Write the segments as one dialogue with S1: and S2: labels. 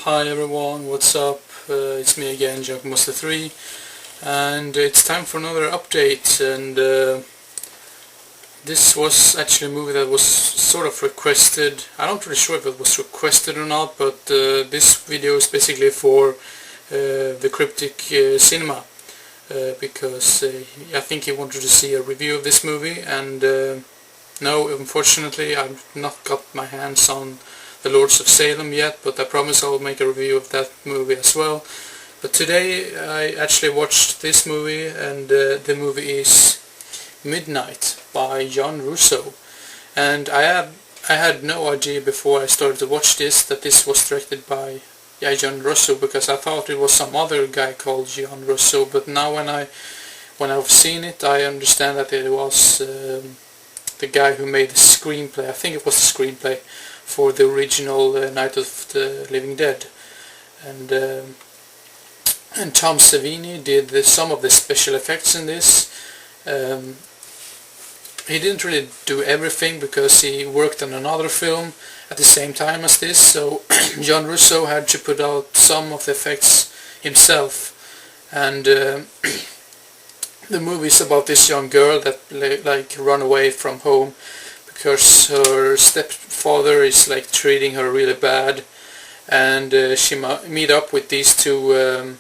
S1: Hi everyone, what's up? It's me again, Junkmaster3, and it's time for another update. And this was actually a movie that was sort of requested. I'm not really sure if it was requested or not, but this video is basically for the Cryptic Cinema, because I think he wanted to see a review of this movie, and no, unfortunately I've not got my hands on The Lords of Salem yet, but I promise I will make a review of that movie as well. But today I actually watched this movie, and the movie is Midnight by John Russo. And I had no idea before I started to watch this that this was directed by John Russo, because I thought it was some other guy called John Russo. But now when I've seen it, I understand that it was the guy who made the screenplay. I think it was the screenplay for the original Night of the Living Dead, and Tom Savini did some of the special effects in this. He didn't really do everything because he worked on another film at the same time as this, so John Russo had to put out some of the effects himself. And the movie is about this young girl that like run away from home because her stepfather is like treating her really bad, and she meet up with these two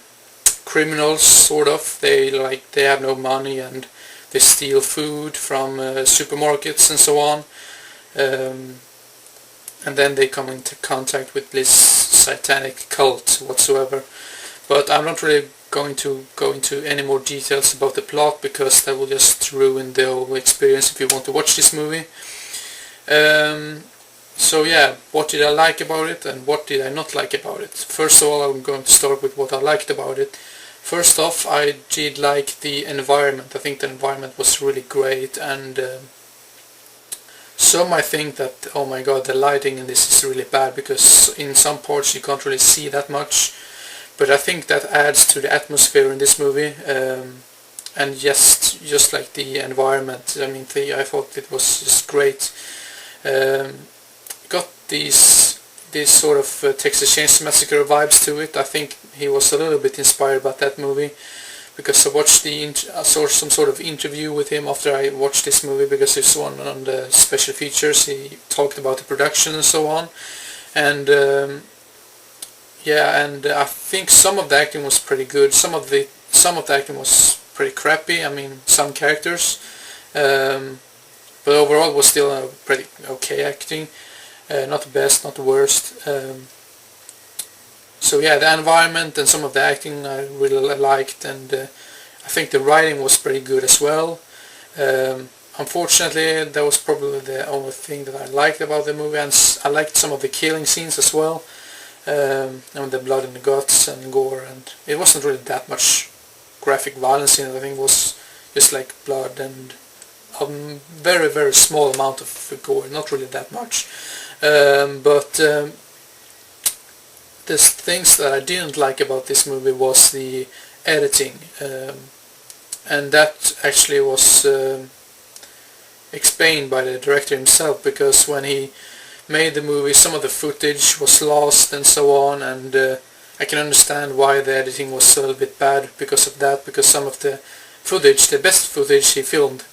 S1: criminals, sort of. They have no money and they steal food from supermarkets and so on, and then they come into contact with this satanic cult whatsoever. But I'm not really going to go into any more details about the plot, because that will just ruin the whole experience if you want to watch this movie. So yeah, what did I like about it and what did I not like about it? First of all, I'm going to start with what I liked about it. First off, I did like the environment. I think the environment was really great, and some might think that, oh my god, the lighting in this is really bad, because in some parts you can't really see that much. But I think that adds to the atmosphere in this movie, and just like the environment. I mean, I thought it was just great. Got these sort of Texas Chainsaw Massacre vibes to it. I think he was a little bit inspired by that movie, because I watched I saw some sort of interview with him after I watched this movie, because there's one on the special features. He talked about the production and so on, and yeah, and I think some of the acting was pretty good. Some of the acting was pretty crappy. I mean, some characters, but overall it was still a pretty okay acting. Not the best, not the worst. So yeah, the environment and some of the acting I really liked, and I think the writing was pretty good as well. Unfortunately, that was probably the only thing that I liked about the movie, and I liked some of the killing scenes as well. And the blood and the guts and gore, and it wasn't really that much graphic violence in it. I think it was just like blood and a very, very small amount of gore, not really that much. But the things that I didn't like about this movie was the editing, and that actually was explained by the director himself, because when he made the movie, some of the footage was lost and so on, and I can understand why the editing was a little bit bad because of that, because some of the footage, the best footage he filmed,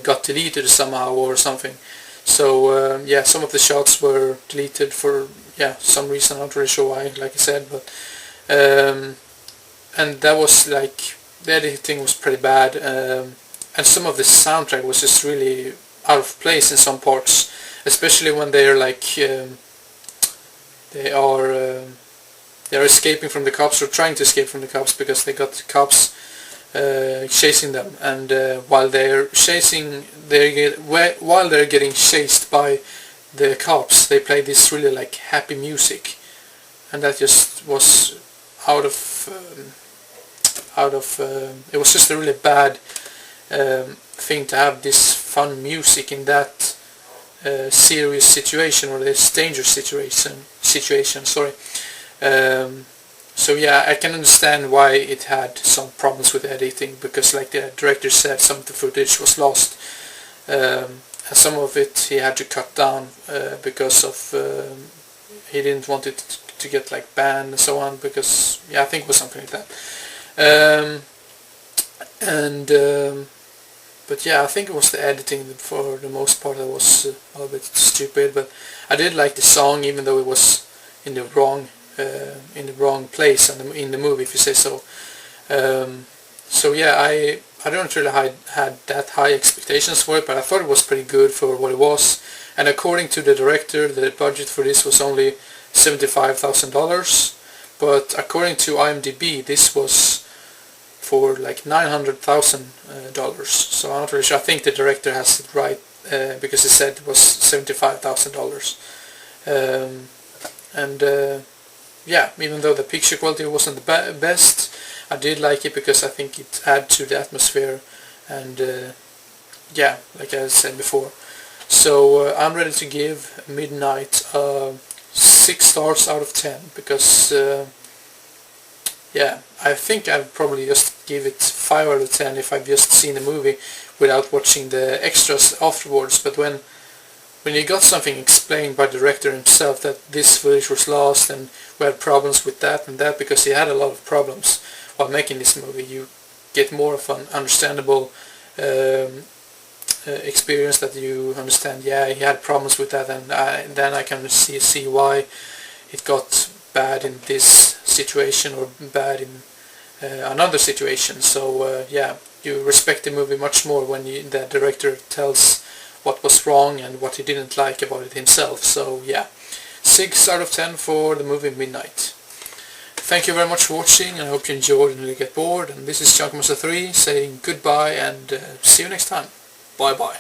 S1: got deleted somehow or something. So yeah, some of the shots were deleted for some reason. I'm not really sure why, like I said, but and that was like, the editing was pretty bad, and some of the soundtrack was just really out of place in some parts, especially when they are like they are escaping from the cops, or trying to escape from the cops, because they got the cops chasing them, and while they're getting chased by the cops, they play this really like happy music, and that just was out of it was just a really bad thing to have this fun music in that serious situation, or this dangerous situation. Sorry. So yeah, I can understand why it had some problems with editing, because like the director said, some of the footage was lost, and some of it he had to cut down because of he didn't want it to get like banned and so on, because yeah, I think it was something like that. But yeah, I think it was the editing for the most part that was a little bit stupid. But I did like the song, even though it was in the wrong place in the movie, if you say so. So yeah, I don't really had that high expectations for it, but I thought it was pretty good for what it was. And according to the director, the budget for this was only $75,000, but according to IMDb, this was for like $900,000. So I'm not really sure. I think the director has it right, because he said it was $75,000. Yeah, even though the picture quality wasn't the best, I did like it because I think it added to the atmosphere, and yeah, like I said before. So I'm ready to give Midnight 6 stars out of 10, because yeah, I think I'd probably just give it 5 out of 10 if I've just seen the movie without watching the extras afterwards. But when you got something explained by the director himself, that this footage was lost and we had problems with that and that, because he had a lot of problems while making this movie, you get more of an understandable experience, that you understand, yeah, he had problems with that, and then I can see why it got bad in this situation or bad in another situation. So yeah, you respect the movie much more when the director tells what was wrong and what he didn't like about it himself. So yeah, 6 out of 10 for the movie Midnight. Thank you very much for watching, and I hope you enjoyed and didn't get bored. And this is Junkmaster3 saying goodbye, and see you next time. Bye bye.